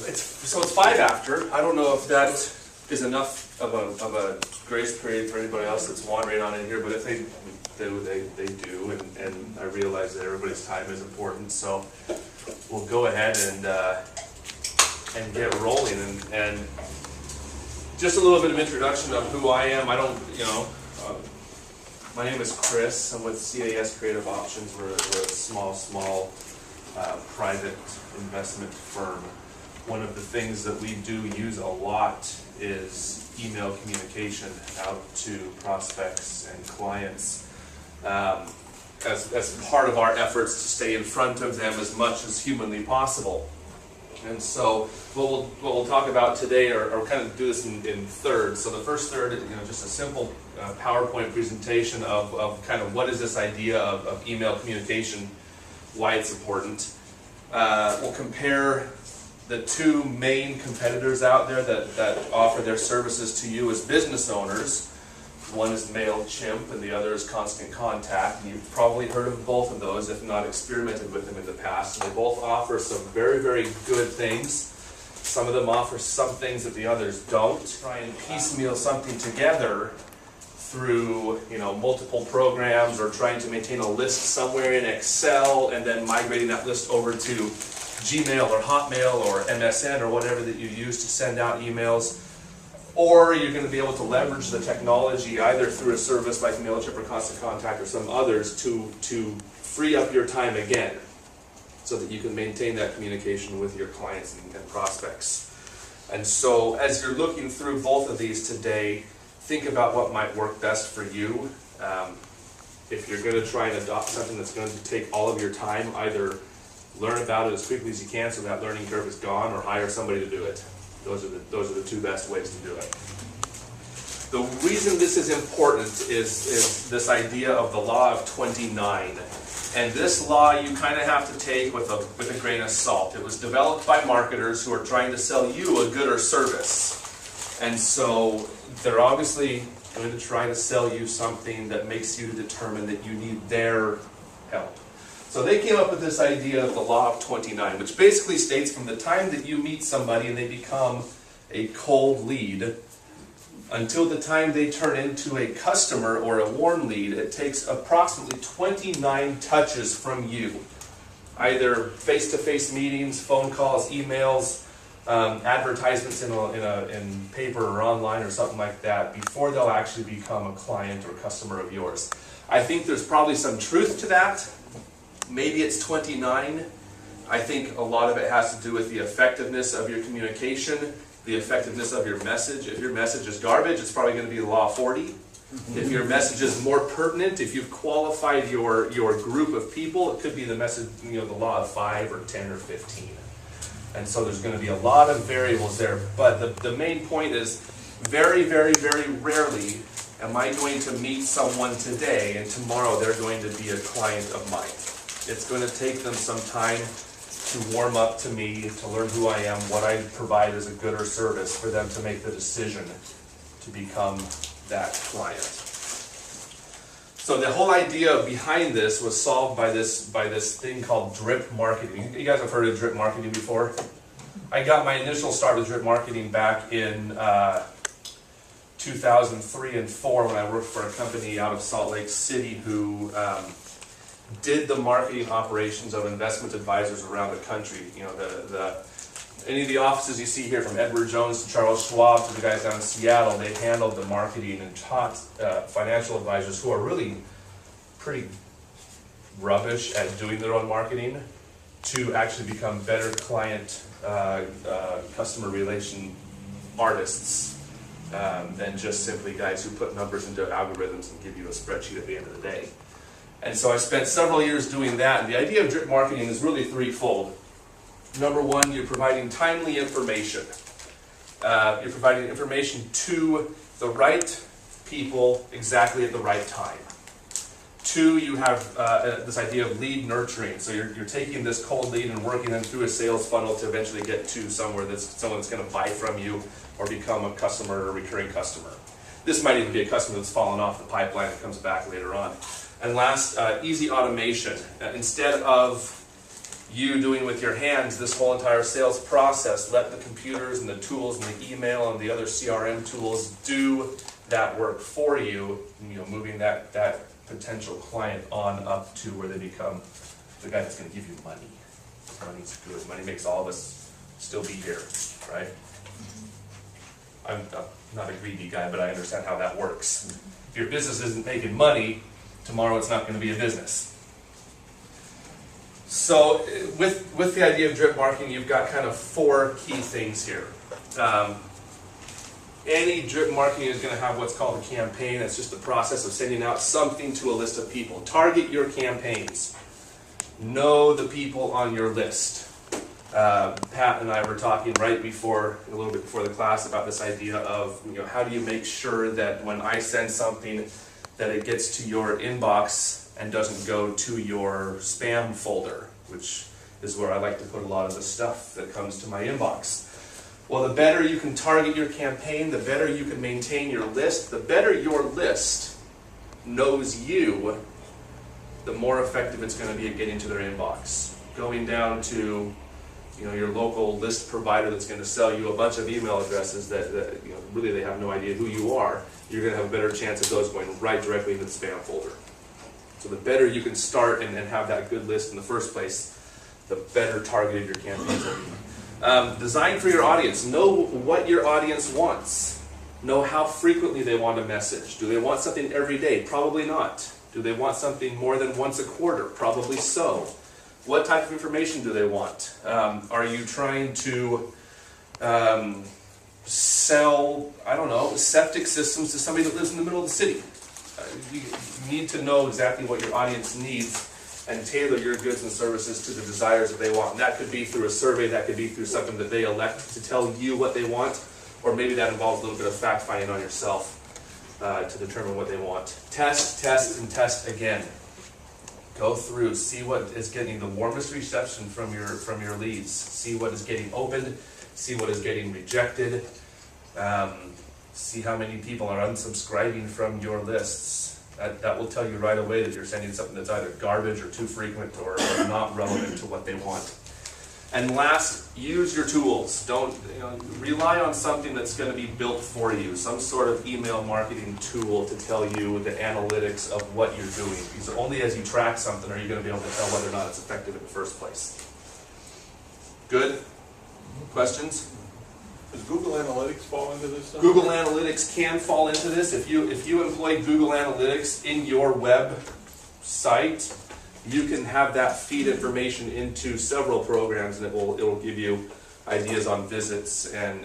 it's 5 after. I don't know if that is enough of a grace period for anybody else that's wandering on in here, but if they do, they do, and I realize that everybody's time is important, so we'll go ahead and get rolling. And just a little bit of introduction of who I am. I don't, my name is Chris. I'm with CAS Creative Options. We're a small private investment firm. One of the things that we do use a lot is email communication out to prospects and clients as part of our efforts to stay in front of them as much as humanly possible. And so what we'll talk about today, or kind of do this in thirds. So the first third is just a simple PowerPoint presentation of kind of what is this idea of email communication, why it's important. We'll compare the two main competitors out there that offer their services to you as business owners. One is MailChimp and the other is Constant Contact. And you've probably heard of both of those, if not experimented with them in the past. And they both offer some very, very good things. Some of them offer some things that the others don't. Try and piecemeal something together through multiple programs, or trying to maintain a list somewhere in Excel and then migrating that list over to Gmail or Hotmail or MSN or whatever that you use to send out emails. Or you're going to be able to leverage the technology either through a service like MailChimp or Constant Contact or some others to free up your time again, so that you can maintain that communication with your clients and prospects. And so as you're looking through both of these today, think about what might work best for you. If you're going to try and adopt something that's going to take all of your time, either learn about it as quickly as you can so that learning curve is gone, or hire somebody to do it. Those are the two best ways to do it. The reason this is important is this idea of the law of 29. And this law you kind of have to take with a grain of salt. It was developed by marketers who are trying to sell you a good or service. And so they're obviously going to try to sell you something that makes you determine that you need their help. So they came up with this idea of the law of 29, which basically states from the time that you meet somebody and they become a cold lead until the time they turn into a customer or a warm lead, it takes approximately 29 touches from you. Either face-to-face meetings, phone calls, emails, advertisements in paper or online or something like that before they'll actually become a client or customer of yours. I think there's probably some truth to that. Maybe it's 29. I think a lot of it has to do with the effectiveness of your communication, the effectiveness of your message. If your message is garbage, it's probably going to be the law of 40. If your message is more pertinent, if you've qualified your group of people, it could be the message, the law of 5 or 10 or 15. And so there's going to be a lot of variables there. But the main point is, very, very, very rarely am I going to meet someone today and tomorrow they're going to be a client of mine. It's going to take them some time to warm up to me, to learn who I am, what I provide as a good or service, for them to make the decision to become that client. So the whole idea behind this was solved by this thing called drip marketing. You guys have heard of drip marketing before? I got my initial start with drip marketing back in 2003 and 4 when I worked for a company out of Salt Lake City who did the marketing operations of investment advisors around the country. Any of the offices you see here, from Edward Jones to Charles Schwab to the guys down in Seattle, they handled the marketing and taught financial advisors who are really pretty rubbish at doing their own marketing to actually become better client customer relation artists than just simply guys who put numbers into algorithms and give you a spreadsheet at the end of the day. And so I spent several years doing that. And the idea of drip marketing is really threefold. Number one, you're providing timely information. You're providing information to the right people exactly at the right time. Two, you have this idea of lead nurturing. So you're taking this cold lead and working them through a sales funnel to eventually get to someone that's going to buy from you or become a customer or a recurring customer. This might even be a customer that's fallen off the pipeline and comes back later on. And last, easy automation. Instead of you doing with your hands this whole entire sales process. Let the computers and the tools and the email and the other CRM tools do that work for you, moving that potential client on up to where they become the guy that's going to give you money. Money's good. Money makes all of us still be here, right? I'm not a greedy guy, but I understand how that works. If your business isn't making money, tomorrow it's not going to be a business. So with the idea of drip marketing, you've got kind of 4 key things here. Any drip marketing is going to have what's called a campaign. That's just the process of sending out something to a list of people. Target your campaigns. Know the people on your list. Pat and I were talking a little bit before the class about this idea of, how do you make sure that when I send something that it gets to your inbox and doesn't go to your spam folder, which is where I like to put a lot of the stuff that comes to my inbox. Well, the better you can target your campaign, the better you can maintain your list, the better your list knows you, the more effective it's going to be at getting to their inbox. Going down to your local list provider that's going to sell you a bunch of email addresses that really they have no idea who you are, you're going to have a better chance of those going right directly into the spam folder. So the better you can start and have that good list in the first place, the better targeted your campaigns will be. Design for your audience. Know what your audience wants. Know how frequently they want a message. Do they want something every day? Probably not. Do they want something more than once a quarter? Probably so. What type of information do they want? Are you trying to sell, septic systems to somebody that lives in the middle of the city? You need to know exactly what your audience needs and tailor your goods and services to the desires that they want. And that could be through a survey, that could be through something that they elect to tell you what they want, or maybe that involves a little bit of fact-finding on yourself to determine what they want. Test, and test again. Go through, see what is getting the warmest reception from your leads. See what is getting opened, see what is getting rejected. See how many people are unsubscribing from your lists. That will tell you right away that you're sending something that's either garbage or too frequent or not relevant to what they want. And last, use your tools. Don't rely on something that's going to be built for you. Some sort of email marketing tool to tell you the analytics of what you're doing. Because only as you track something are you going to be able to tell whether or not it's effective in the first place. Good? Questions? Does Google Analytics fall into this stuff? Google Analytics can fall into this. If you employ Google Analytics in your web site, you can have that feed information into several programs, and it will give you ideas on visits and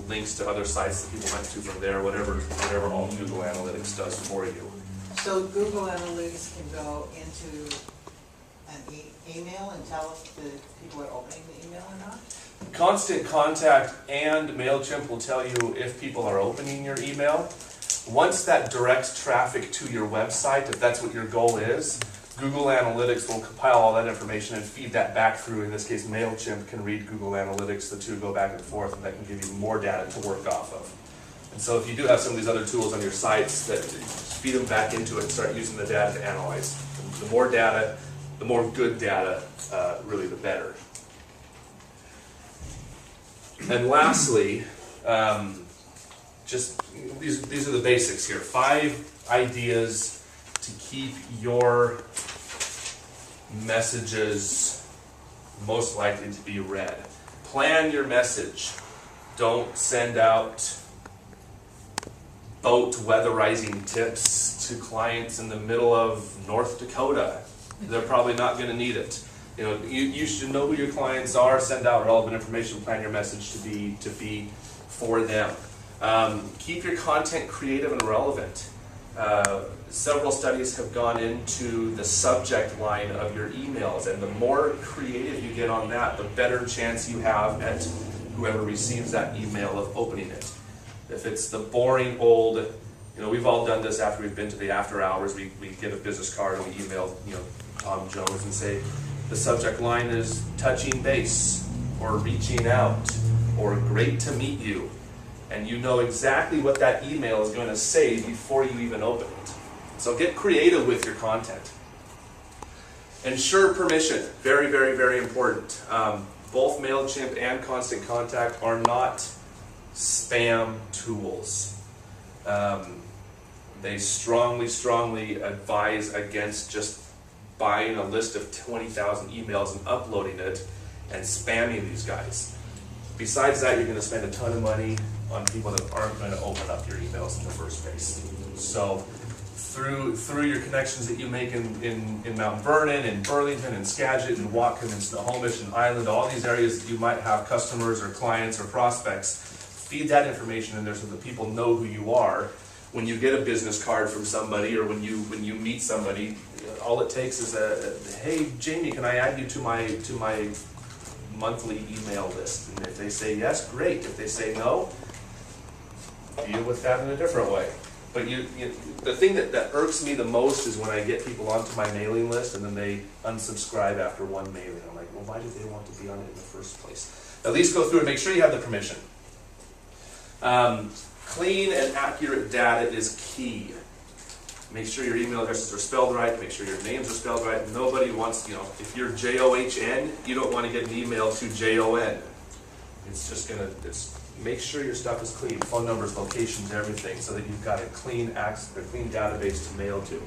links to other sites that people went to from there, whatever all Google Analytics does for you. So Google Analytics can go into an email and tell if the people are opening the email or not? Constant Contact and MailChimp will tell you if people are opening your email. Once that directs traffic to your website, if that's what your goal is, Google Analytics will compile all that information and feed that back through. In this case, MailChimp can read Google Analytics. The two go back and forth, and that can give you more data to work off of. And so if you do have some of these other tools on your sites, that feed them back into it and start using the data to analyze. The more data, the more good data, really the better. And lastly, just these are the basics here. 5 ideas to keep your messages most likely to be read. Plan your message. Don't send out boat weatherizing tips to clients in the middle of North Dakota. They're probably not going to need it. You should know who your clients are, send out relevant information, plan your message to be for them. Keep your content creative and relevant. Several studies have gone into the subject line of your emails, and the more creative you get on that, the better chance you have at whoever receives that email of opening it. If it's the boring old, we've all done this after we've been to the after hours, we get a business card and we email Tom Jones and say, the subject line is touching base, or reaching out, or great to meet you. And you know exactly what that email is going to say before you even open it. So get creative with your content. Ensure permission. Very, very, very important. Both MailChimp and Constant Contact are not spam tools. They strongly, strongly advise against just buying a list of 20,000 emails and uploading it and spamming these guys. Besides that, you're going to spend a ton of money on people that aren't going to open up your emails in the first place. So through your connections that you make in Mount Vernon, in Burlington, in Skagit, in Whatcom, in Snohomish, and Island, all these areas that you might have customers or clients or prospects, feed that information in there so that people know who you are. When you get a business card from somebody, or when you meet somebody, all it takes is hey Jamie, can I add you to my monthly email list? And if they say yes, great. If they say no, deal with that in a different way. But the thing that irks me the most is when I get people onto my mailing list and then they unsubscribe after one mailing. I'm like, well, why did they want to be on it in the first place? At least go through and make sure you have the permission. Clean and accurate data is key. Make sure your email addresses are spelled right. Make sure your names are spelled right. Nobody wants, if you're John, you don't want to get an email to Jon. It's just make sure your stuff is clean. Phone numbers, locations, everything, so that you've got a clean database to mail to.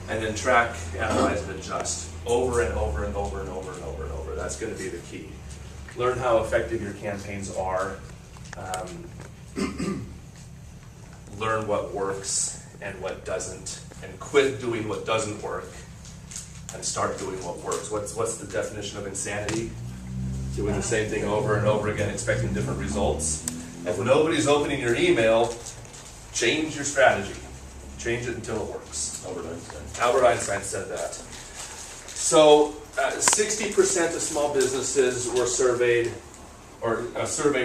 And then track, analyze, and adjust over and over and over and over and over and over. That's going to be the key. Learn how effective your campaigns are. Learn what works and what doesn't, and quit doing what doesn't work and start doing what works. What's the definition of insanity? Doing the same thing over and over again, expecting different results. If nobody's opening your email, change your strategy. Change it until it works. Albert Einstein said that. So 60% of small businesses were surveyed, or a survey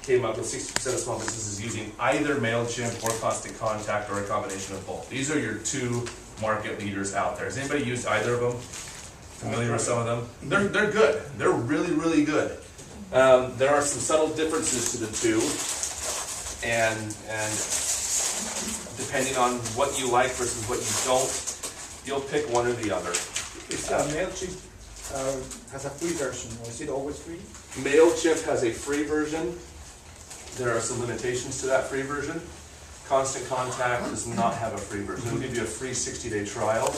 came up with 60% of small businesses using either MailChimp or Constant Contact or a combination of both. These are your two market leaders out there. Has anybody used either of them? Familiar with some of them? They're good. They're really, really good. There are some subtle differences to the two, and depending on what you like versus what you don't, you'll pick one or the other. MailChimp has a free version, or is it always free? MailChimp has a free version. There are some limitations to that free version. Constant Contact does not have a free version. It'll give you a free 60-day trial,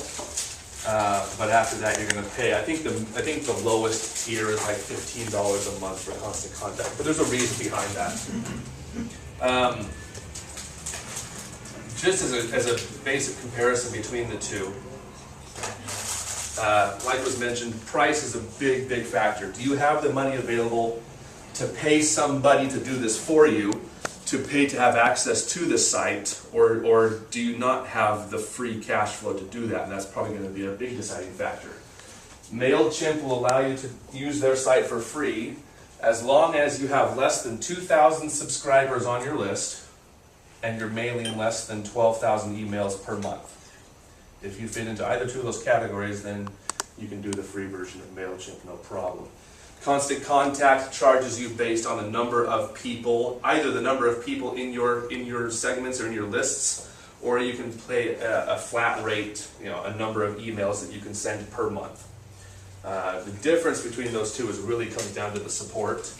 but after that you're going to pay. I think the lowest tier is like $15 a month for Constant Contact, but there's a reason behind that. Just as a basic comparison between the two, like was mentioned, price is a big, big factor. Do you have the money available to pay somebody to do this for you, to pay to have access to the site, or do you not have the free cash flow to do that? And that's probably going to be a big deciding factor. MailChimp will allow you to use their site for free as long as you have less than 2,000 subscribers on your list and you're mailing less than 12,000 emails per month. If you fit into either two of those categories, then you can do the free version of MailChimp, no problem. Constant Contact charges you based on the number of people, either the number of people in your segments or in your lists, or you can pay a flat rate, a number of emails that you can send per month. The difference between those two really comes down to the support.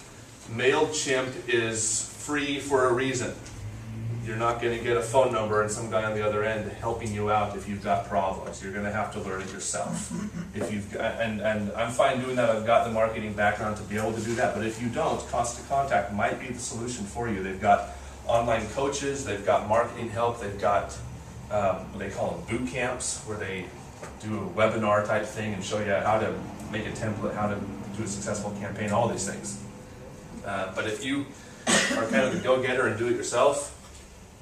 MailChimp is free for a reason. You're not going to get a phone number and some guy on the other end helping you out if you've got problems. You're going to have to learn it yourself. And I'm fine doing that. I've got the marketing background to be able to do that. But if you don't, Constant Contact might be the solution for you. They've got online coaches. They've got marketing help. They've got what they call them boot camps, where they do a webinar type thing and show you how to make a template, how to do a successful campaign, all these things. But if you are kind of the go-getter and do it yourself,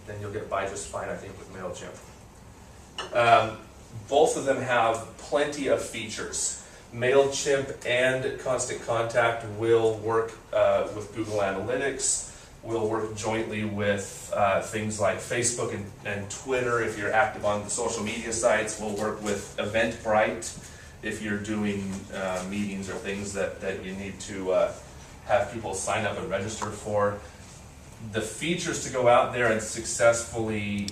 then you'll get by just fine, I think, with MailChimp. Both of them have plenty of features. MailChimp and Constant Contact will work with Google Analytics, will work jointly with things like Facebook and Twitter if you're active on the social media sites, will work with Eventbrite if you're doing meetings or things that you need to have people sign up and register for. The features to go out there and successfully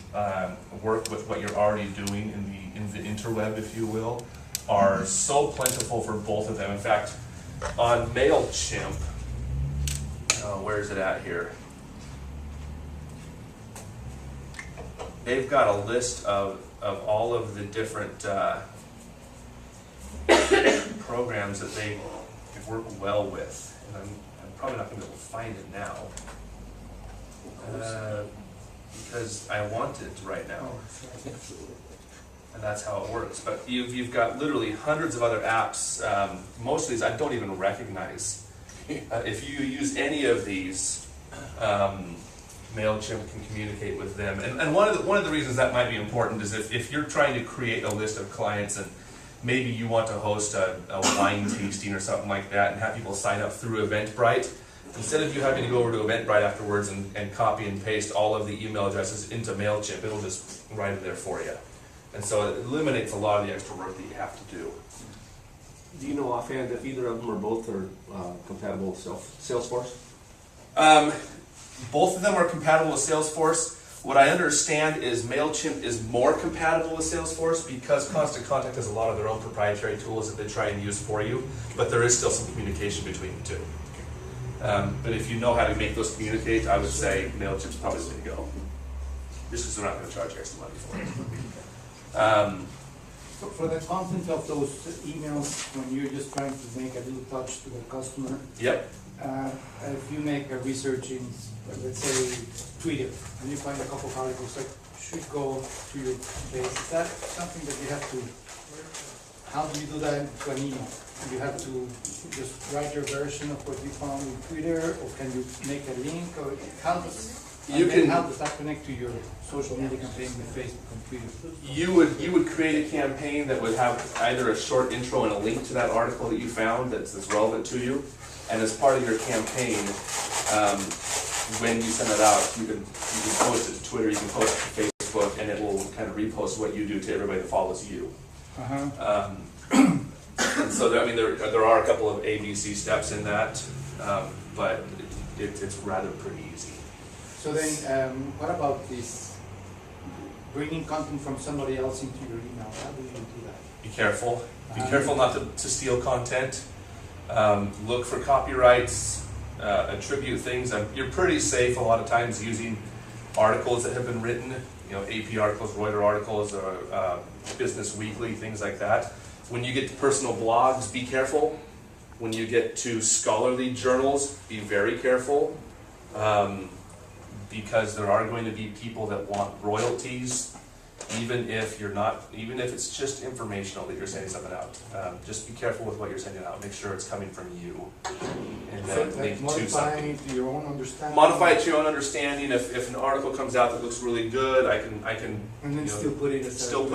work with what you're already doing in the interweb, if you will, are so plentiful for both of them. In fact, on MailChimp, where is it at here? They've got a list of all of the different programs that they work well with. And I'm probably not going to be able to find it now. Because I want it right now. And that's how it works. But you've got literally hundreds of other apps. Most of these I don't even recognize. If you use any of these, MailChimp can communicate with them. And one of the reasons that might be important is if you're trying to create a list of clients and maybe you want to host a wine tasting or something like that and have people sign up through Eventbrite, instead of you having to go over to Eventbrite afterwards and copy and paste all of the email addresses into MailChimp, it'll just write it there for you. And so it eliminates a lot of the extra work that you have to do. Do you know offhand if either of them or both are compatible with Salesforce? Both of them are compatible with Salesforce. What I understand is MailChimp is more compatible with Salesforce because Constant Contact has a lot of their own proprietary tools that they try and use for you, but there is still some communication between the two. But if you know how to make those communicate, I would say MailChimp's probably the way to go. Just because they're not going to charge extra money for it. For the content of those emails, when you're just trying to make a little touch to the customer, Yep. if you make a research in, let's say, Twitter, and you find a couple of articles that should go to your base, is that something that you have to, how do you do that to an email? You have to just write your version of what you found in Twitter, or can you make a link, or how does, how does that connect to your social media campaign with Facebook and Twitter? You would create a campaign that would have either a short intro and a link to that article that you found that's relevant to you, and as part of your campaign, when you send it out, you can post it to Twitter, you can post it to Facebook, and it will kind of repost what you do to everybody that follows you. And so there are a couple of ABC steps in that, but it's rather pretty easy. So then, what about this bringing content from somebody else into your email? How do you do that? Be careful. Be careful not to steal content. Look for copyrights. Attribute things. You're pretty safe a lot of times using articles that have been written. AP articles, Reuters articles, or Business Weekly, things like that. When you get to personal blogs, be careful. When you get to scholarly journals, be very careful. Because there are going to be people that want royalties, even if it's just informational that you're sending something out. Just be careful with what you're sending out. Make sure it's coming from you. And then link to something. To your own understanding. Modify it to your own understanding. If an article comes out that looks really good, I can and then still put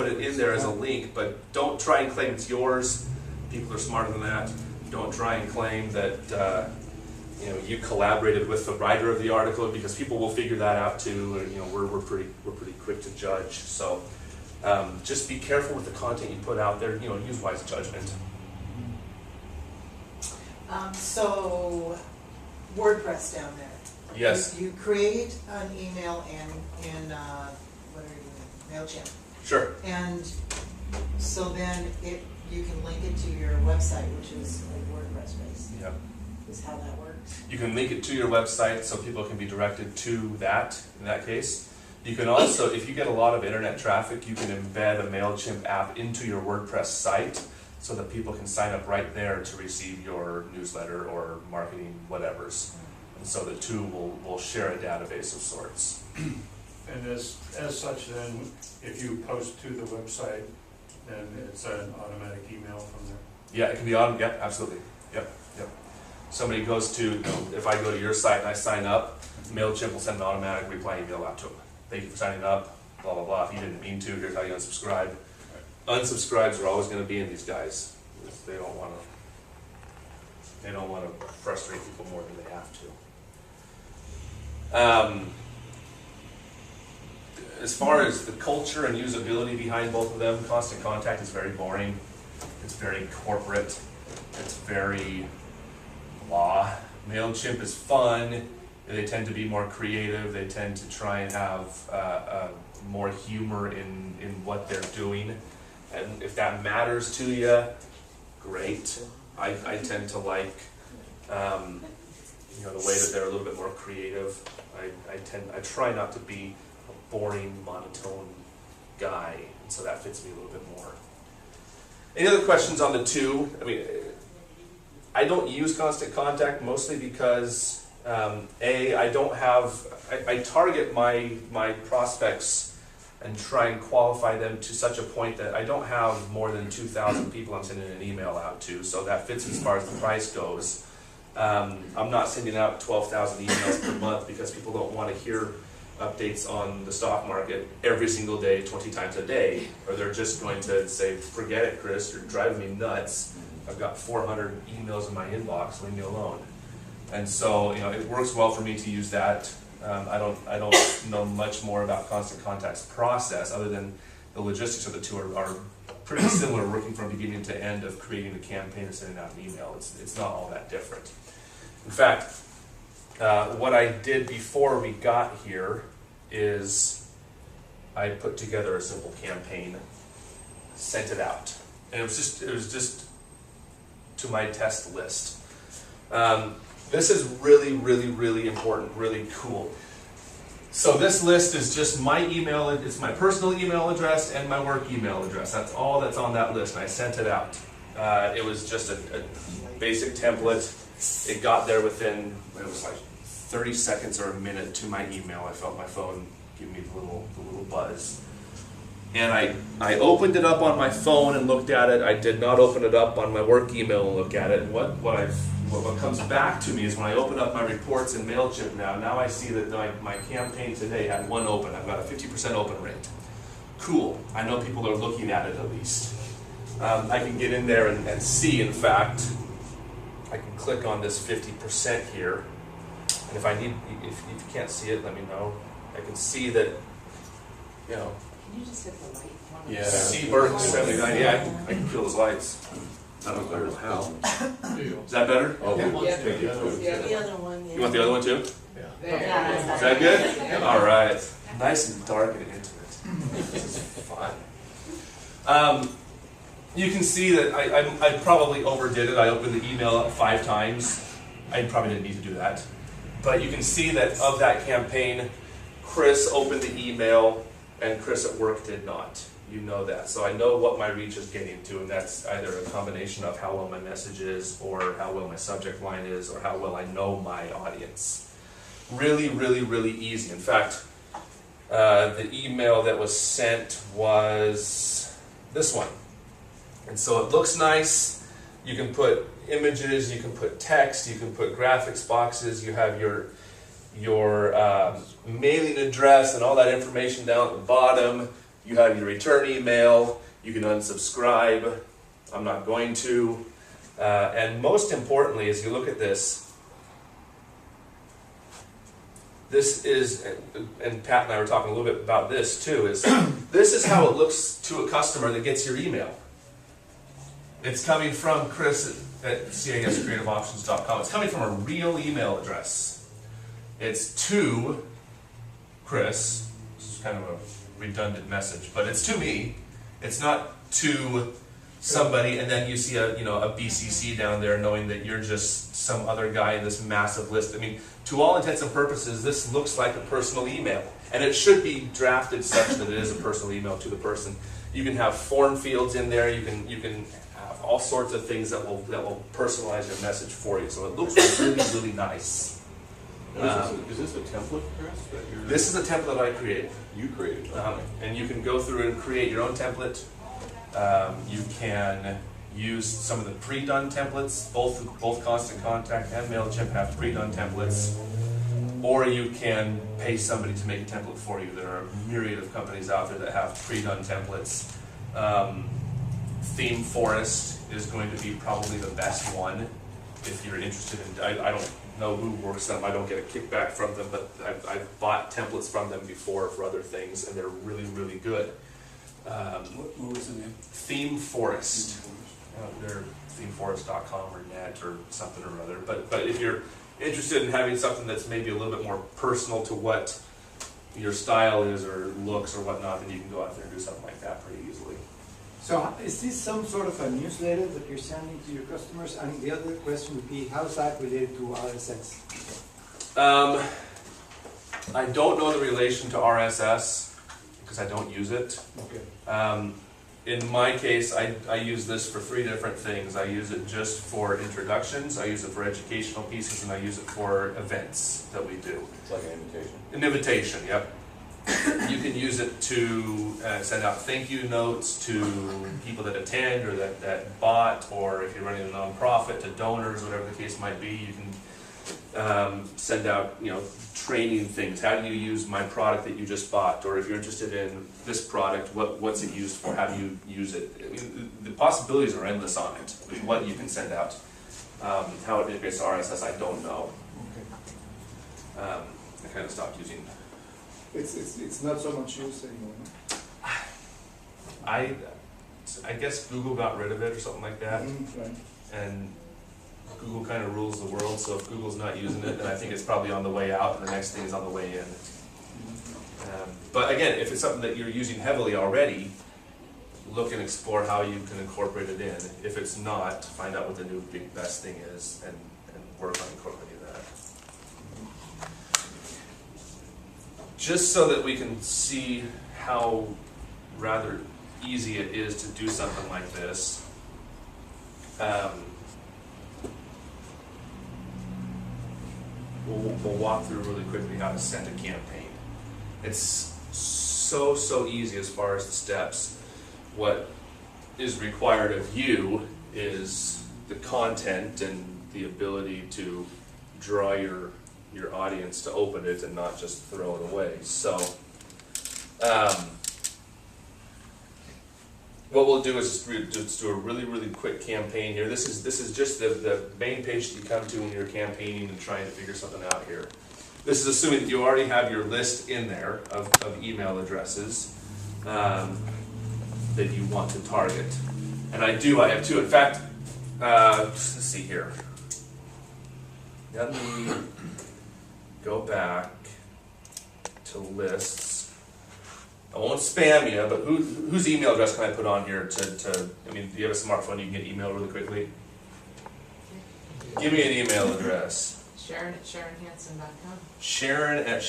it in there as a link. But don't try and claim it's yours. People are smarter than that. Don't try and claim that. You collaborated with the writer of the article, because people will figure that out too. We're pretty quick to judge. So just be careful with the content you put out there. Use wise judgment. So WordPress down there. Yes. You create an email in what are you doing? MailChimp. Sure. And so then you can link it to your website, which is like WordPress based. Yep. Is how that works. You can link it to your website so people can be directed to that, in that case. You can also, if you get a lot of internet traffic, you can embed a MailChimp app into your WordPress site so that people can sign up right there to receive your newsletter or marketing whatevers. And so the two will share a database of sorts. And as such then, if you post to the website, then it's an automatic email from there? Yeah, it can be on, yeah, absolutely. Yep. Somebody goes to, if I go to your site and I sign up, MailChimp will send an automatic reply email out to them. Thank you for signing up, blah, blah, blah. If you didn't mean to, here's how you unsubscribe. Unsubscribes are always going to be in these guys. They don't want to frustrate people more than they have to. As far as the culture and usability behind both of them, Constant Contact is very boring. It's very corporate. It's very blah. MailChimp is fun. They tend to be more creative. They tend to try and have more humor in what they're doing. And if that matters to you, great. I tend to like, you know, the way that they're a little bit more creative. I try not to be a boring, monotone guy, and so that fits me a little bit more. Any other questions on the two? I mean, I don't use Constant Contact mostly because I don't have, I target my prospects and try and qualify them to such a point that I don't have more than 2,000 people I'm sending an email out to, so that fits as far as the price goes. I'm not sending out 12,000 emails per month because people don't want to hear updates on the stock market every single day, 20 times a day, or they're just going to say, forget it, Chris, you're driving me nuts. I've got 400 emails in my inbox, leave me alone. And so, you know, it works well for me to use that. I don't know much more about Constant Contact's process other than the logistics of the two are pretty similar, working from beginning to end of creating a campaign and sending out an email. It's not all that different. In fact, what I did before we got here is I put together a simple campaign, sent it out, and it was just to my test list. This is really, really, really important, really cool. So this list is just my email, it's my personal email address and my work email address. That's all that's on that list, and I sent it out. It was just a basic template. It got there within, it was like 30 seconds or a minute to my email. I felt my phone give me the little buzz. And I opened it up on my phone and looked at it. I did not open it up on my work email and look at it. And what comes back to me is when I open up my reports in MailChimp now I see that my campaign today had one open. I've got a 50% open rate. Cool. I know people are looking at it at least. I can get in there and see, in fact, I can click on this 50% here. And if you can't see it, let me know. I can see that, you know, Can you just hit the light? yeah. See Birk 79. Yeah, I can feel those lights. I don't know how. Is that better? Oh, Yeah. yeah. The other one, yeah. You want the other one too? Yeah. Is that good? All right. Nice and dark and intimate. This is fun. You can see that I probably overdid it. I opened the email up 5 times. I probably didn't need to do that. But you can see that of that campaign, Chris opened the email and Chris at work did not. You know that. So I know what my reach is getting to, and that's either a combination of how well my message is, or how well my subject line is, or how well I know my audience. Really, really, really easy. In fact, the email that was sent was this one. And so it looks nice. You can put images, you can put text, you can put graphics boxes, you have your mailing address and all that information down at the bottom. You have your return email, you can unsubscribe. I'm not going to. And most importantly, as you look at this is, and Pat and I were talking a little bit about this too, is this is how it looks to a customer that gets your email. It's coming from Chris at CAScreativeoptions.com. It's coming from a real email address. It's to Chris. This is kind of a redundant message, but it's to me. It's not to somebody, and then you see a BCC down there, knowing that you're just some other guy in this massive list. I mean, to all intents and purposes, this looks like a personal email, and it should be drafted such that it is a personal email to the person. You can have form fields in there. You can have all sorts of things that will personalize your message for you. So it looks really, really nice. Is this a template, Chris? This is a template I created. You created. And you can go through and create your own template. You can use some of the pre-done templates. Both Constant Contact and MailChimp have pre-done templates. Or you can pay somebody to make a template for you. There are a myriad of companies out there that have pre-done templates. Theme Forest is going to be probably the best one if you're interested in. I don't know who works them. I don't get a kickback from them, but I've bought templates from them before for other things, and they're really, really good. What was the name? Theme Forest. They're themeforest.com or net or something or other. But if you're interested in having something that's maybe a little bit more personal to what your style is or looks or whatnot, then you can go out there and do something like that pretty easily. So is this some sort of a newsletter that you're sending to your customers? And the other question would be, how is that related to RSS? I don't know the relation to RSS because I don't use it. Okay. In my case, I use this for 3 different things. I use it just for introductions, I use it for educational pieces, and I use it for events that we do. It's like an invitation. An invitation, yep. You can use it to send out thank you notes to people that attend or that bought, or if you're running a nonprofit, to donors, whatever the case might be. You can send out, training things. How do you use my product that you just bought? Or if you're interested in this product, what's it used for? How do you use it? I mean, the possibilities are endless on it. What you can send out. How it integrates to RSS, I don't know. Okay. I kind of stopped using. It's not so much used anymore, no? I guess Google got rid of it or something like that, Right. and Google kind of rules the world, so if Google's not using it, then I think it's probably on the way out, and the next thing is on the way in. But again, if it's something that you're using heavily already, look and explore how you can incorporate it in. If it's not, find out what the new big best thing is, and work on incorporating that. Just so that we can see how rather easy it is to do something like this. We'll walk through really quickly how to send a campaign. It's so easy as far as the steps. What is required of you is the content and the ability to draw your audience to open it and not just throw it away. So what we'll do is just do a really quick campaign here. This is just the main page that you come to when you're campaigning and trying to figure something out here. This is assuming that you already have your list in there of email addresses that you want to target. And I have 2. In fact, let's see here. Let me go back to lists. I won't spam you, but whose email address can I put on here I mean, do you have a smartphone you can get email really quickly? Give me an email address. Sharon at SharonHanson.com. Sharon at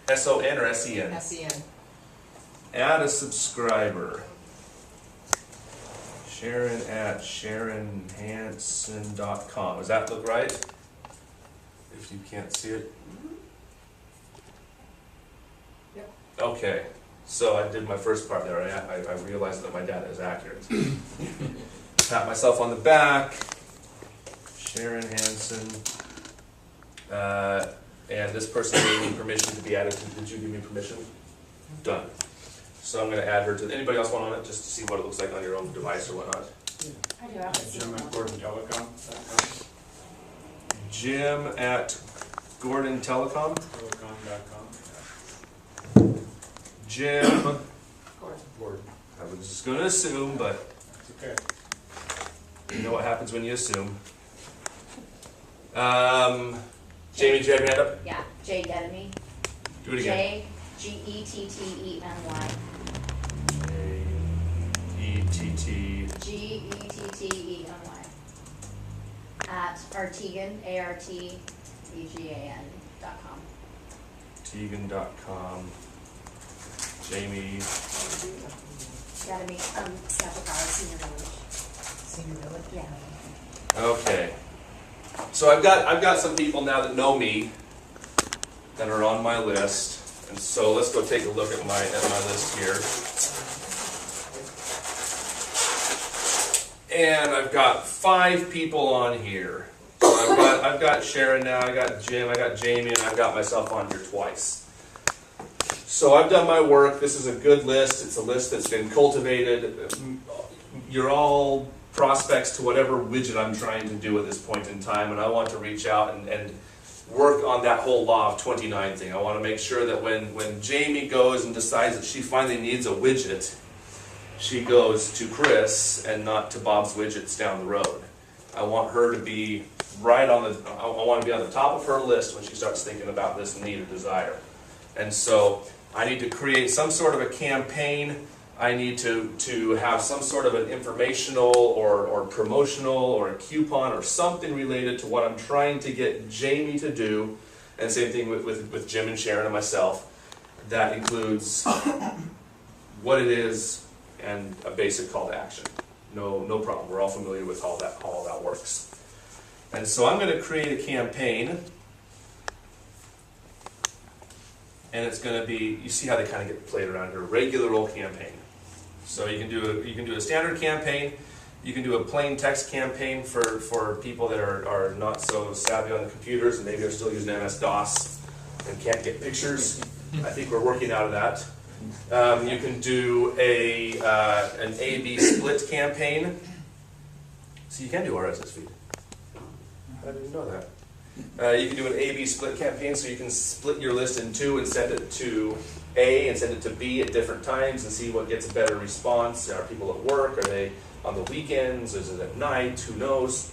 S-O-N or S-E-N? S-E-N. Add a subscriber. Sharon at SharonHanson.com. Does that look right? If you can't see it. Yep. Okay. So I did my first part there. I realized that my data is accurate. Pat myself on the back. Sharon Hanson. And this person gave me permission to be added to. Did you give me permission? Done. So I'm going to add her to. Anybody else want on it, just to see what it looks like on your own device or whatnot? I do have a Jim at GordonTelecom.com. Jim at Gordon Telecom. Telecom.com. Jim. Gordon. I was just going to assume, but It's okay. you know what happens when you assume. Jamie, do you have your hand up? Yeah, J Gedemy. Do it again. J-G-E-T-T-E-M-Y. J-E-T-T. G-E-T-T-E-M-Y. At Artegan, A-R-T-E-G-A-N.com. Tegan.com. Jamie. Gedemy, Capital Power, Senior Village. Senior Village? Yeah. Okay. So I've got some people now that know me that are on my list, and so let's go take a look at my list here. And I've got 5 people on here. So I've got Sharon now, I got Jim, I got Jamie, and I've got myself on here twice. So I've done my work. This is a good list. It's a list that's been cultivated. You're all prospects to whatever widget I'm trying to do at this point in time, and I want to reach out and work on that whole law of 29 thing. I want to make sure that when Jamie goes and decides that she finally needs a widget, she goes to Chris and not to Bob's Widgets down the road. I want her to be right on the, I want to be on the top of her list when she starts thinking about this need or desire. And so I need to create some sort of a campaign. I need to have some sort of an informational or promotional or a coupon or something related to what I'm trying to get Jamie to do, and same thing with Jim and Sharon and myself. That includes what it is and a basic call to action. No problem. We're all familiar with how that works. And so I'm going to create a campaign, and it's going to be, you see how they kind of get played around here, regular old campaign. So you can do a standard campaign. You can do a plain text campaign for people that are not so savvy on the computers and maybe are still using MS-DOS and can't get pictures. I think we're working out of that. You can do an A/B split campaign. So you can do RSS feed. I didn't know that. You can do an A/B split campaign, so you can split your list in two and send it to A and send it to B at different times and see what gets a better response. Are people at work? Are they on the weekends? Is it at night? Who knows?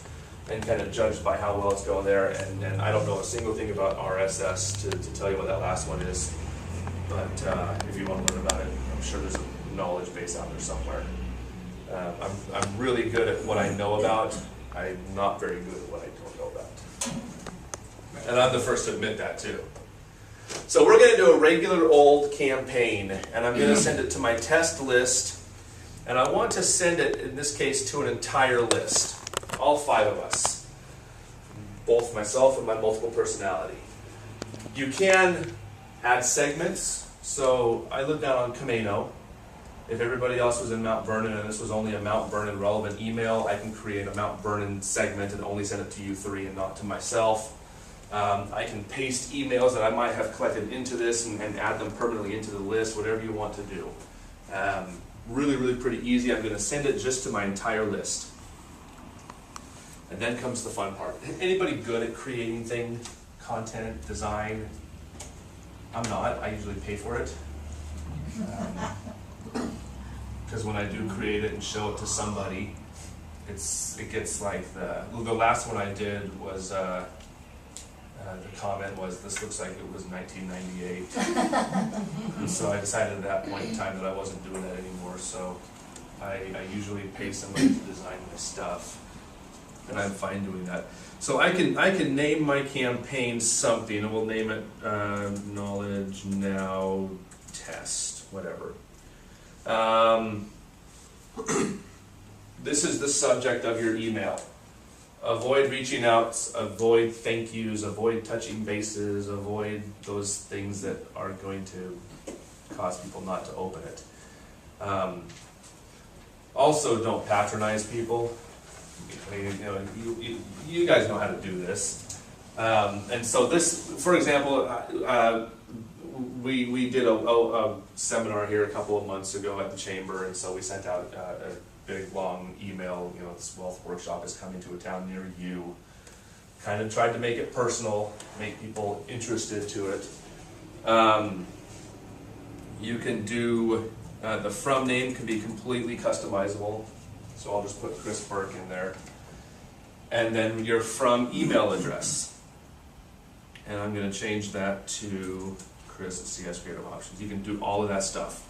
And kind of judge by how well it's going there. And I don't know a single thing about RSS to tell you what that last one is. But if you want to learn about it, I'm sure there's a knowledge base out there somewhere. I'm really good at what I know about. I'm not very good at what I don't know about. And I'm the first to admit that too. So we're going to do a regular old campaign, and I'm going to send it to my test list, and I want to send it, in this case, to an entire list. All 5 of us. Both myself and my multiple personality. You can add segments. So I live down on Camino. If everybody else was in Mount Vernon and this was only a Mount Vernon relevant email, I can create a Mount Vernon segment and only send it to you 3 and not to myself. I can paste emails that I might have collected into this and add them permanently into the list, whatever you want to do. Really, really pretty easy. I'm going to send it just to my entire list. And then comes the fun part. Anybody good at creating things, content, design? I'm not. I usually pay for it. Because when I do create it and show it to somebody, it gets like the last one I did was the comment was, "This looks like it was 1998." And so I decided at that point in time that I wasn't doing that anymore. So I usually pay somebody to design my stuff, and I'm fine doing that. So I can name my campaign something, and we'll name it Knowledge Now Test, whatever. This is the subject of your email. Avoid reaching out, avoid thank yous, avoid touching bases, avoid those things that are going to cause people not to open it. Also, don't patronize people. You guys know how to do this. And so this, for example, we did a seminar here a couple of months ago at the chamber, and so we sent out a big long email. This wealth workshop is coming to a town near you. Kind of tried to make it personal, make people interested to it. You can do the from name can be completely customizable. So I'll just put Chris Birk in there. And then your from email address. And I'm going to change that to Chris at CS Creative Options. You can do all of that stuff.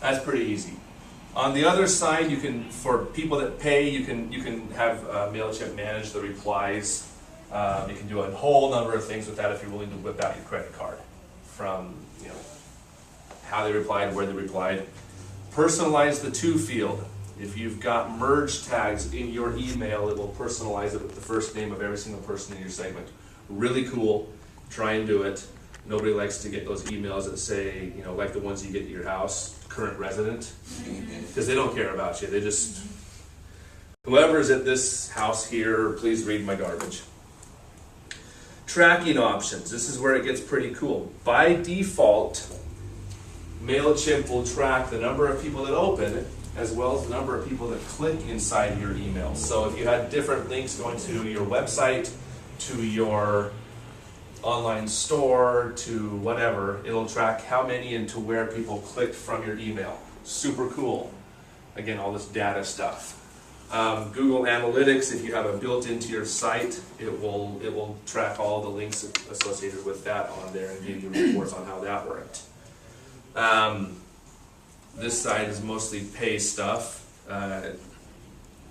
That's pretty easy. On the other side, you can, for people that pay, you can have MailChimp manage the replies. You can do a whole number of things with that if you're willing to whip out your credit card from how they replied, where they replied. Personalize the to field. If you've got merge tags in your email, it will personalize it with the first name of every single person in your segment. Really cool. Try and do it. Nobody likes to get those emails that say, like the ones you get at your house, current resident, because they don't care about you. They just, whoever's at this house here, please read my garbage. Tracking options. This is where it gets pretty cool. By default, MailChimp will track the number of people that open as well as the number of people that click inside your email. So if you had different links going to your website, to your online store, to whatever, it'll track how many and to where people clicked from your email. Super cool. Again, all this data stuff. Google Analytics, if you have it built into your site, it will track all the links associated with that on there and give you reports on how that worked. This side is mostly pay stuff,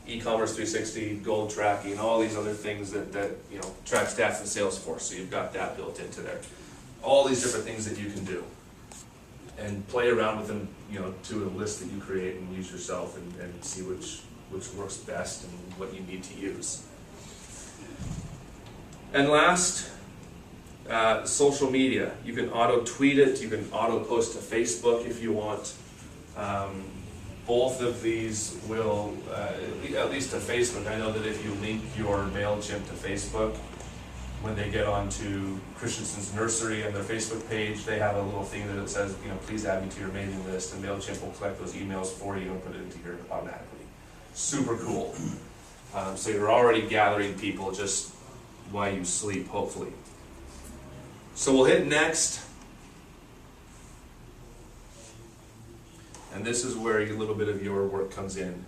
e-commerce 360, goal tracking, all these other things that you know, track stats in Salesforce, so you've got that built into there. All these different things that you can do. And play around with them, you know, to a list that you create and use yourself and see which works best and what you need to use. And last, social media. You can auto tweet it, you can auto post to Facebook if you want. Both of these will, at least to Facebook, I know that if you link your MailChimp to Facebook, when they get onto Christensen's Nursery and their Facebook page, they have a little thing that it says, you know, please add me to your mailing list, and MailChimp will collect those emails for you and put it into here automatically. Super cool. So you're already gathering people just while you sleep, hopefully. So we'll hit next. And this is where a little bit of your work comes in.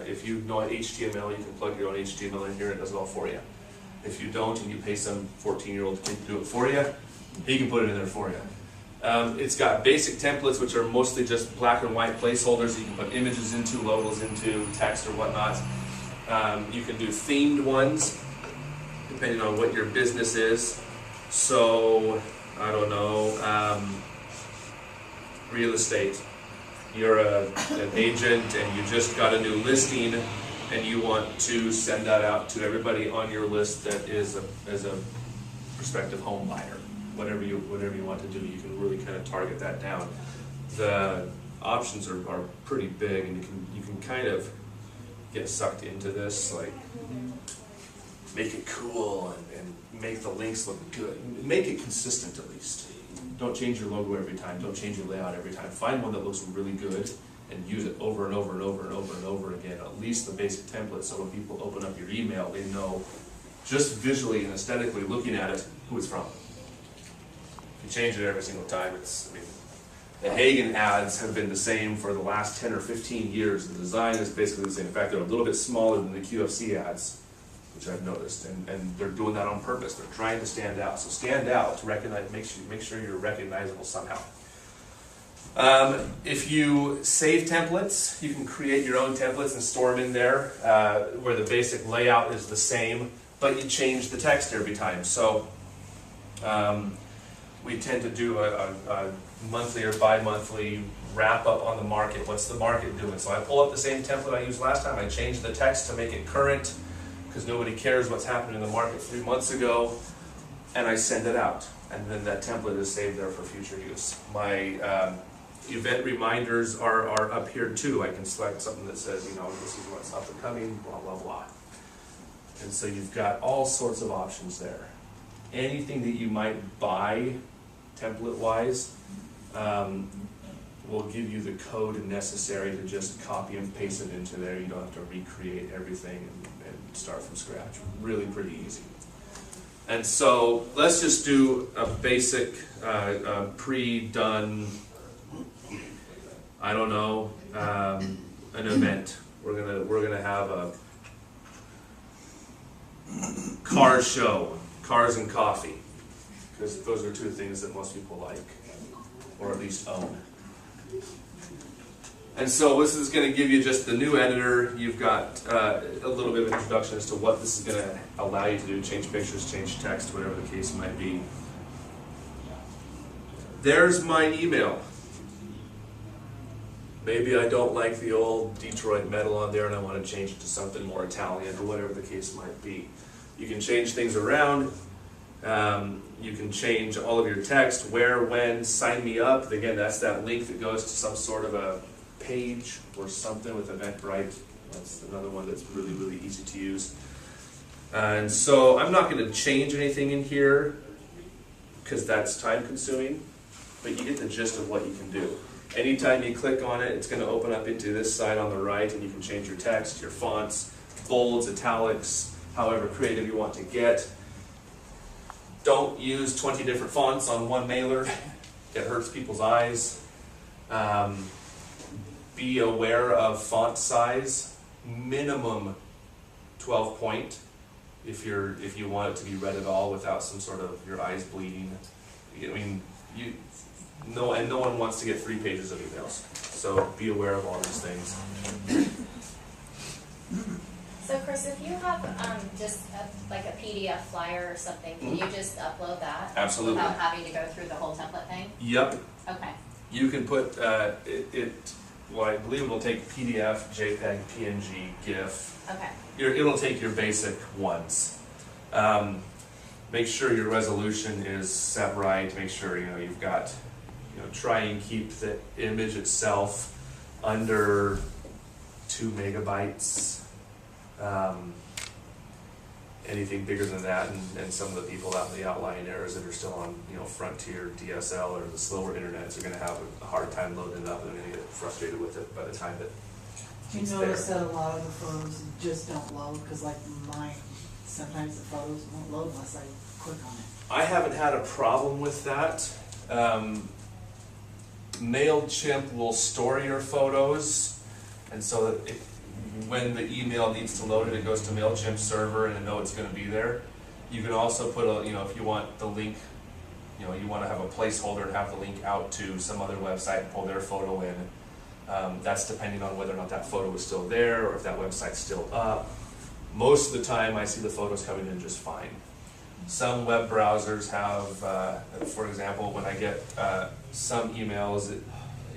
If you know HTML, you can plug your own HTML in here, it does it all for you. If you don't, and you pay some 14-year-old kid to do it for you, he can put it in there for you. It's got basic templates, which are mostly just black and white placeholders you can put images into, logos into, text or whatnot. You can do themed ones, depending on what your business is. So, I don't know, real estate. You're an agent and you just got a new listing and you want to send that out to everybody on your list that is a prospective home buyer. Whatever you want to do, you can really kind of target that down. The options are pretty big, and you can kind of get sucked into this, like make it cool and make the links look good. Make it consistent at least. Don't change your logo every time. Don't change your layout every time. Find one that looks really good and use it over and over and over and over and over again. At least the basic template, so when people open up your email, they know just visually and aesthetically looking at it who it's from. If you change it every single time, I mean, the Hagen ads have been the same for the last 10 or 15 years. The design is basically the same. In fact, they're a little bit smaller than the QFC ads, which I've noticed, and they're doing that on purpose. They're trying to stand out. So stand out to recognize, make sure you're recognizable somehow. If you save templates, you can create your own templates and store them in there, where the basic layout is the same, but you change the text every time. So we tend to do a monthly or bi-monthly wrap up on the market. What's the market doing? So I pull up the same template I used last time. I change the text to make it current, because nobody cares what's happening in the market 3 months ago, and I send it out. And then that template is saved there for future use. My event reminders are up here too. I can select something that says, you know, this is what's up and coming, blah, blah, blah. And so you've got all sorts of options there. Anything that you might buy template-wise will give you the code necessary to just copy and paste it into there. You don't have to recreate everything and start from scratch. Really pretty easy. And so let's just do a basic pre-done, I don't know, an event. We're gonna have a car show, cars and coffee, because those are two things that most people like, or at least own. And so this is going to give you just the new editor. You've got a little bit of introduction as to what this is going to allow you to do, change pictures, change text, whatever the case might be. There's my email. Maybe I don't like the old Detroit metal on there and I want to change it to something more Italian or whatever the case might be. You can change things around. You can change all of your text, where, when, sign me up. Again, that's that link that goes to some sort of a page or something with Eventbrite. That's another one that's really, really easy to use. And so I'm not going to change anything in here because that's time consuming, but you get the gist of what you can do. Anytime you click on it, it's going to open up into this side on the right, and you can change your text, your fonts, bolds, italics, however creative you want to get. Don't use 20 different fonts on one mailer. It hurts people's eyes. Be aware of font size. Minimum 12 point if you want it to be read at all without some sort of your eyes bleeding. I mean, no one wants to get 3 pages of emails. So be aware of all these things. So Chris, if you have just like a PDF flyer or something, can you just upload that? Absolutely. Without having to go through the whole template thing? Yep. Okay. You can put well, I believe it'll take PDF, JPEG, PNG, GIF. Okay. It'll take your basic ones. Make sure your resolution is set right. Make sure you've got, try and keep the image itself under 2 megabytes. Anything bigger than that, and some of the people out in the outlying areas that are still on, Frontier, DSL, or the slower internets are going to have a hard time loading it up, and they're going to get frustrated with it by the time that You it's notice there. that a lot of the photos just don't load, because like mine, sometimes the photos won't load unless I click on it. I haven't had a problem with that. MailChimp will store your photos, and so that when the email needs to load it, it goes to MailChimp server and it know it's going to be there. You can also put if you want the link, you want to have a placeholder and have the link out to some other website and pull their photo in. That's depending on whether or not that photo is still there or if that website's still up. Most of the time I see the photos coming in just fine. Some web browsers have, for example, when I get some emails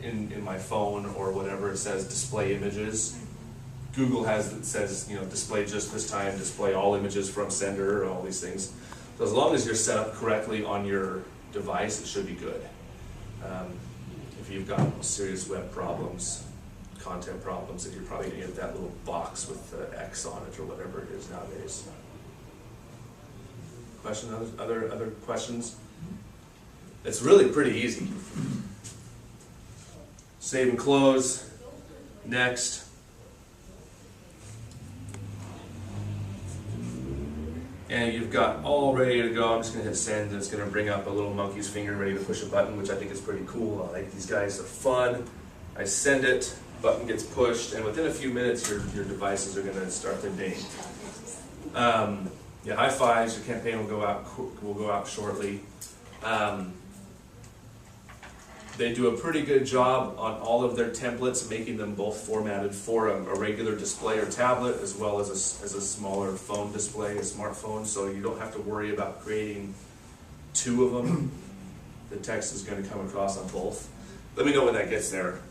in my phone or whatever, it says display images. Google has it says, display just this time, display all images from sender, all these things. So as long as you're set up correctly on your device, it should be good. If you've got serious web problems, content problems, then you're probably going to get that little box with the X on it or whatever it is nowadays. Other questions? It's really pretty easy. Save and close. Next. And you've got all ready to go. I'm just going to hit send, and it's going to bring up a little monkey's finger ready to push a button, which I think is pretty cool. I like these guys, they're fun. I send it, button gets pushed, and within a few minutes your devices are going to start their ding. Yeah, high fives, your campaign will go out shortly. They do a pretty good job on all of their templates, making them both formatted for a regular display or tablet, as well as a smaller phone display, a smartphone, so you don't have to worry about creating 2 of them. The text is going to come across on both. Let me know when that gets there.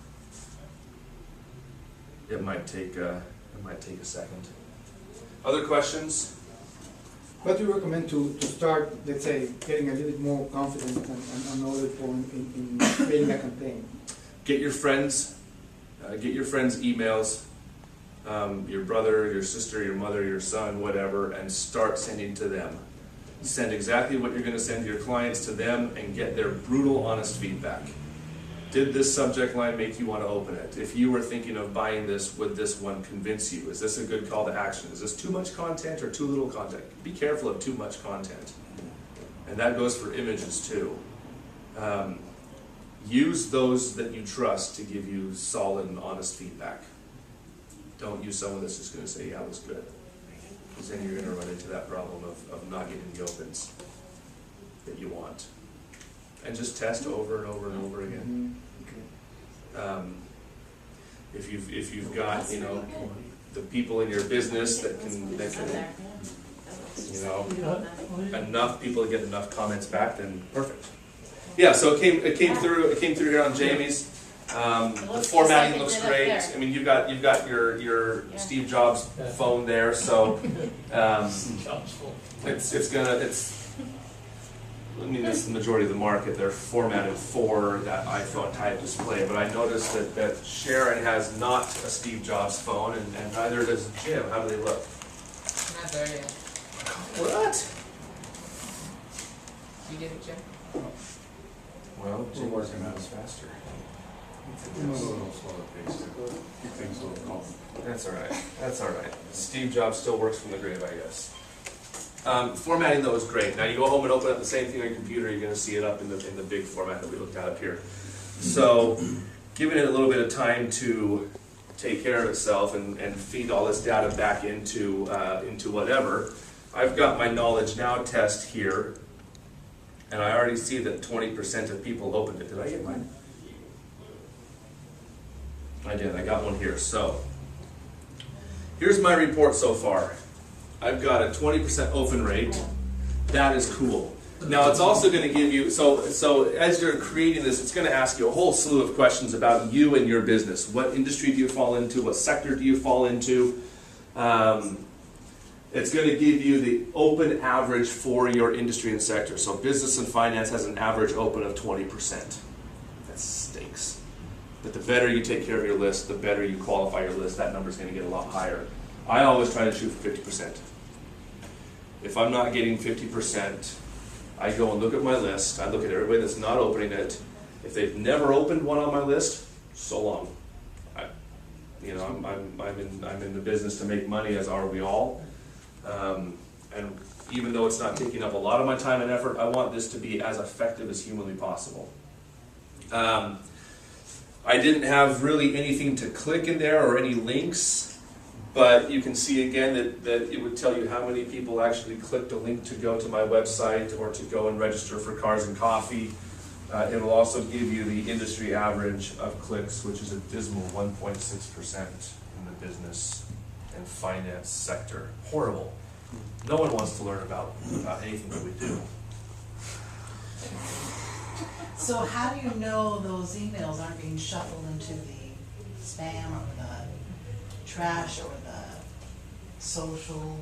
It might take a second. Other questions? What do you recommend to start, let's say, getting a little bit more confident and knowledgeable in creating a campaign? Get your friends' emails, your brother, your sister, your mother, your son, whatever, and start sending to them. Send exactly what you're going to send to your clients to them and get their brutal, honest feedback. Did this subject line make you want to open it? If you were thinking of buying this, would this one convince you? Is this a good call to action? Is this too much content or too little content? Be careful of too much content. And that goes for images too. Use those that you trust to give you solid and honest feedback. Don't use someone that's just going to say, yeah, it was good. Because then you're going to run into that problem of not getting the opens that you want. And just test over and over and over again. If you've got the people in your business that can enough people to get enough comments back, then perfect. Yeah, so it came through here on Jamie's. The formatting looks great. I mean, you've got your Steve Jobs phone there, so that's the majority of the market. They're formatted for that iPhone type display. But I noticed that Sharon has not a Steve Jobs phone, and neither does Jim. How do they look? Not there yet. What? You did it, Jim? Well, Jim working out is faster. It's a little slower paced. Keep things a little calm. That's all right. That's all right. Steve Jobs still works from the grave, I guess. Formatting though is great. Now you go home and open up the same thing on your computer, you're going to see it up in the big format that we looked at up here. So, giving it a little bit of time to take care of itself and feed all this data back into whatever. I've got my Knowledge Now test here, and I already see that 20% of people opened it. Did I get mine? I did, I got one here. So, here's my report so far. I've got a 20% open rate. That is cool. Now it's also going to give you, so as you're creating this, it's going to ask you a whole slew of questions about you and your business. What industry do you fall into? What sector do you fall into? It's going to give you the open average for your industry and sector. So business and finance has an average open of 20%. That stinks. But the better you take care of your list, the better you qualify your list, that number's going to get a lot higher. I always try to shoot for 50%. If I'm not getting 50%, I go and look at my list. I look at everybody that's not opening it. If they've never opened one on my list, so long. I'm in the business to make money, as are we all. And even though it's not taking up a lot of my time and effort, I want this to be as effective as humanly possible. I didn't have really anything to click in there or any links. But you can see again that it would tell you how many people actually clicked a link to go to my website or to go and register for Cars and Coffee. It will also give you the industry average of clicks, which is a dismal 1.6% in the business and finance sector. Horrible. No one wants to learn about anything that we do. So how do you know those emails aren't being shuffled into the spam or the trash or the social?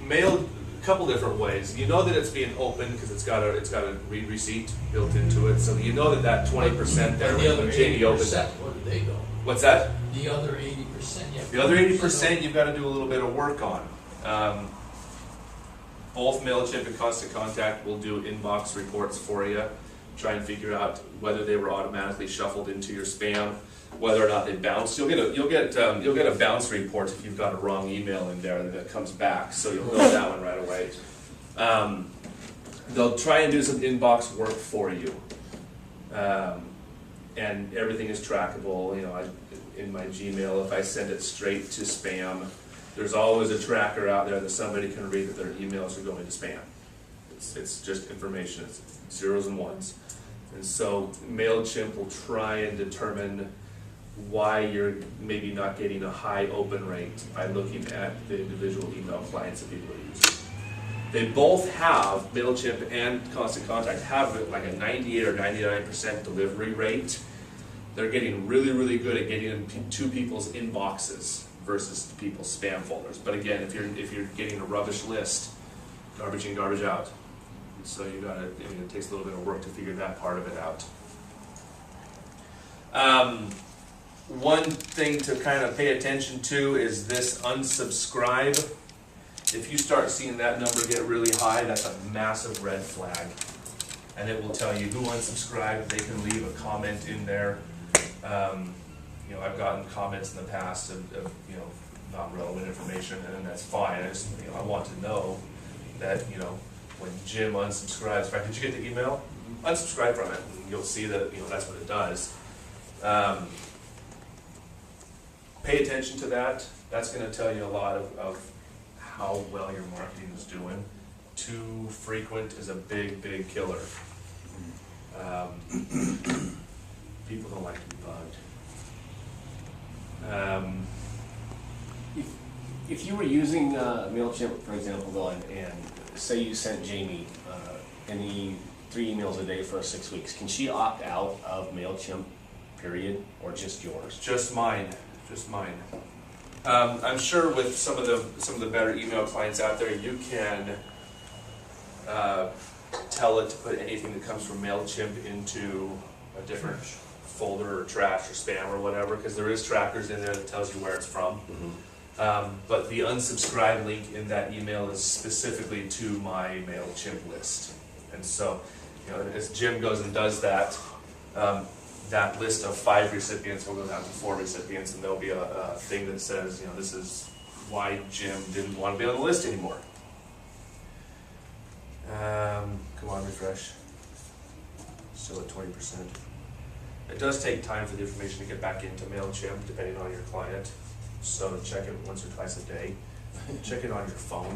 Mailed a couple different ways. You know that it's being opened because it's got a read receipt built into it, so you know that 20% there The other when Jamie opens 80%, it. where do they go? What's that? The other 80%, yeah. The other 80% you've got to do a little bit of work on. Both MailChimp and Constant Contact will do inbox reports for you. Try and figure out whether they were automatically shuffled into your spam, whether or not they bounced. You'll get a bounce report if you've got a wrong email in there that comes back, so you'll know that one right away. They'll try and do some inbox work for you, and everything is trackable. In my Gmail, if I send it straight to spam, there's always a tracker out there that somebody can read that their emails are going to spam. It's just information. It's zeros and ones. And so MailChimp will try and determine why you're maybe not getting a high open rate by looking at the individual email clients that people are using. They both have, MailChimp and Constant Contact, have like a 98 or 99% delivery rate. They're getting really, really good at getting into people's inboxes versus people's spam folders. But again, if you're getting a rubbish list, garbage in, garbage out. So you gotta, it takes a little bit of work to figure that part of it out. One thing to kind of pay attention to is this unsubscribe. If you start seeing that number get really high, that's a massive red flag. And it will tell you who unsubscribed. They can leave a comment in there. I've gotten comments in the past of not relevant information, and that's fine. I want to know that, when Jim unsubscribes, right, did you get the email? Unsubscribe from it, and you'll see that, that's what it does. Pay attention to that. That's going to tell you a lot of how well your marketing is doing. Too frequent is a big, big killer. People don't like to be bugged. If you were using MailChimp, for example, though, and say you sent Jamie any 3 emails a day for 6 weeks, can she opt out of MailChimp, period, or just yours? Just mine. I'm sure with some of the better email clients out there, you can tell it to put anything that comes from MailChimp into a different folder or trash or spam or whatever, because there is trackers in there that tells you where it's from. Mm-hmm. But the unsubscribe link in that email is specifically to my MailChimp list. And so, as Jim goes and does that, that list of 5 recipients will go down to 4 recipients, and there'll be a thing that says, this is why Jim didn't want to be on the list anymore. Come on, refresh. Still at 20%. It does take time for the information to get back into MailChimp, depending on your client. So check it once or twice a day. Check it on your phone.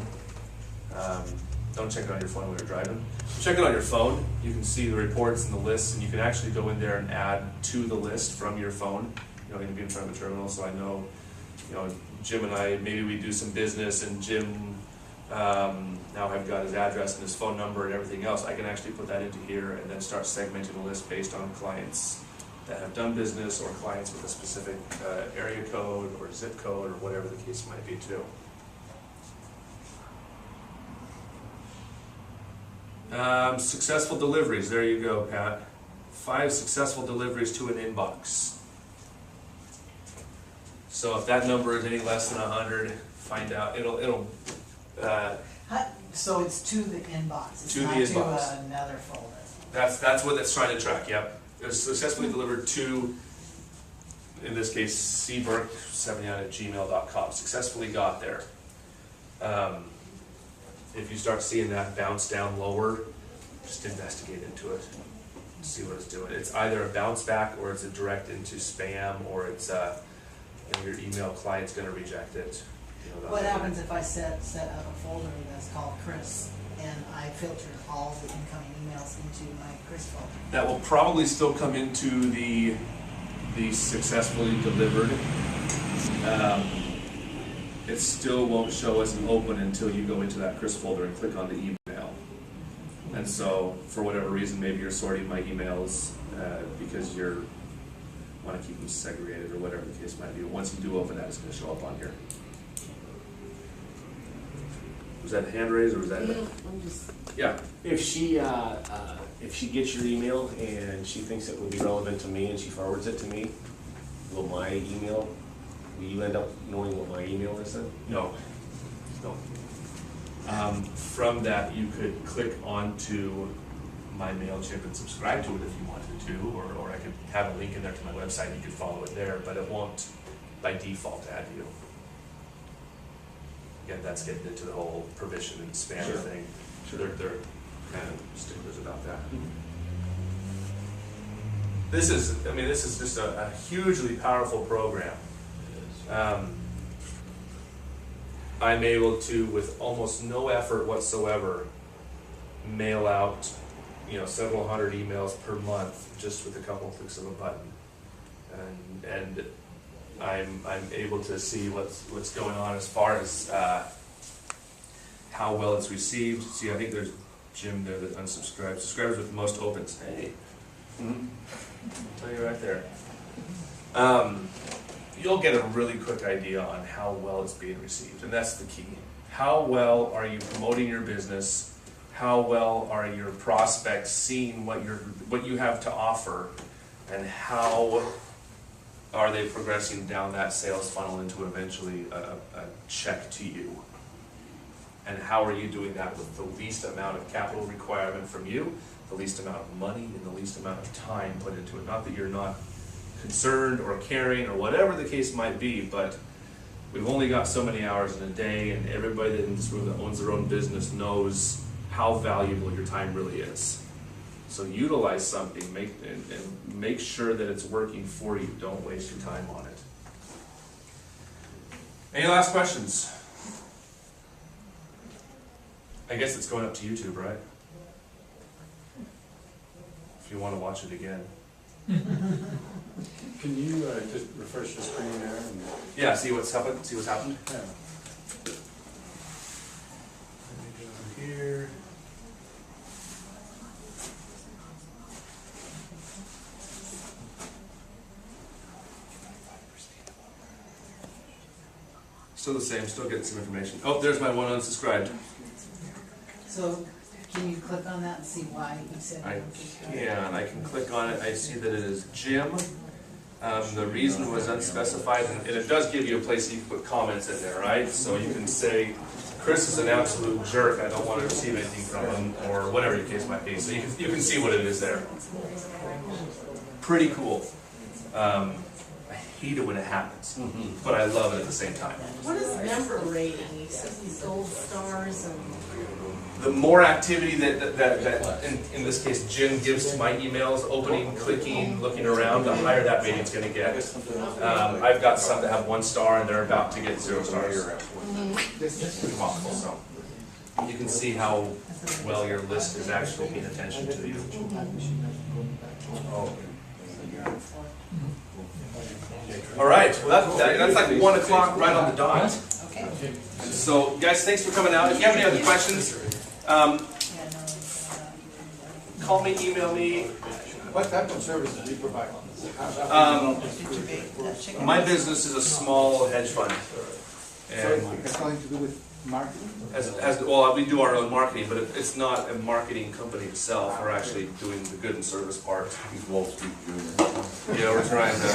Don't check it on your phone when you're driving. Check it on your phone. you can see the reports and the lists, and you can actually go in there and add to the list from your phone. You don't need to be in front of a terminal, so I know, Jim and I, maybe we do some business, and Jim, now I've got his address and his phone number and everything else. I can actually put that into here and then start segmenting the list based on clients that have done business, or clients with a specific area code or zip code, or whatever the case might be too. Successful deliveries, there you go, Pat. 5 successful deliveries to an inbox. So if that number is any less than 100, find out, it'll So it's to the inbox, it's To the not inbox. to another folder. that's what it's trying to track, yep. It was successfully delivered to, in this case, cburk79@gmail.com. Successfully got there. If you start seeing that bounce down lower, just investigate into it, see what it's doing. It's either a bounce back, or it's a direct into spam, or it's your email client's going to reject it. What happens if I set up a folder that's called Chris, and I filter all the incoming emails into my Chris folder? That will probably still come into the successfully delivered. It still won't show as an open until you go into that Chris folder and click on the email. And so, for whatever reason, maybe you're sorting my emails because you want to keep them segregated, or whatever the case might be. Once you do open that, it's going to show up on here. Was that a hand raise, or was that? Yeah. If she gets your email and she thinks it would be relevant to me and she forwards it to me, will you end up knowing what my email is then? No. From that, you could click onto my MailChimp and subscribe to it if you wanted to, or I could have a link in there to my website and you could follow it there, but it won't by default add you. Again, that's getting into the whole permission and spam thing. Sure, they're kind of sticklers about that. This is just a hugely powerful program. I'm able to, with almost no effort whatsoever, mail out, several hundred emails per month just with a couple clicks of a button, and I'm able to see what's going on as far as how well it's received. See, I think there's Jim there that unsubscribed. Subscribers with the most opens. Hey, I'll tell you right there. You'll get a really quick idea on how well it's being received, and that's the key. How well are you promoting your business? How well are your prospects seeing what you have to offer, and how are they progressing down that sales funnel into eventually a check to you? And how are you doing that with the least amount of capital requirement from you, the least amount of money, and the least amount of time put into it? Not that you're not concerned or caring or whatever the case might be, but we've only got so many hours in a day, and everybody in this room that owns their own business knows how valuable your time really is. So utilize something, and make sure that it's working for you. Don't waste your time on it. Any last questions? I guess it's going up to YouTube, right? If you want to watch it again. Can you just refresh the screen there? Yeah, see what's happened? See what's happened? Yeah. Let me go here. Still the same, still getting some information. Oh, there's my one unsubscribed. So, can you click on that and see why you said I unsubscribe? can. I can click on it. I see that it is Jim. The reason was unspecified, and it does give you a place you can put comments in there, right? So you can say, Chris is an absolute jerk, I don't want to receive anything from him, or whatever your case might be. So you can see what it is there. Pretty cool. I hate it when it happens, but I love it at the same time. What is member rating? You said these gold stars and. The more activity that in this case Jim gives to my emails, opening, clicking, looking around, the higher that rating's going to get. I've got some that have 1 star and they're about to get 0 stars. It's possible. So you can see how well your list is actually paying attention to you. All right, well that's like 1 o'clock right on the dot. Okay. So guys, thanks for coming out. If you have any other questions, call me, email me. What type of services do you provide? Did you bake that chicken? My business is a small hedge fund. So And it has something to do with marketing? well, we do our own marketing, but it's not a marketing company itself. We're actually doing the good and service part. He's Wall Street Junior. Yeah, we're trying to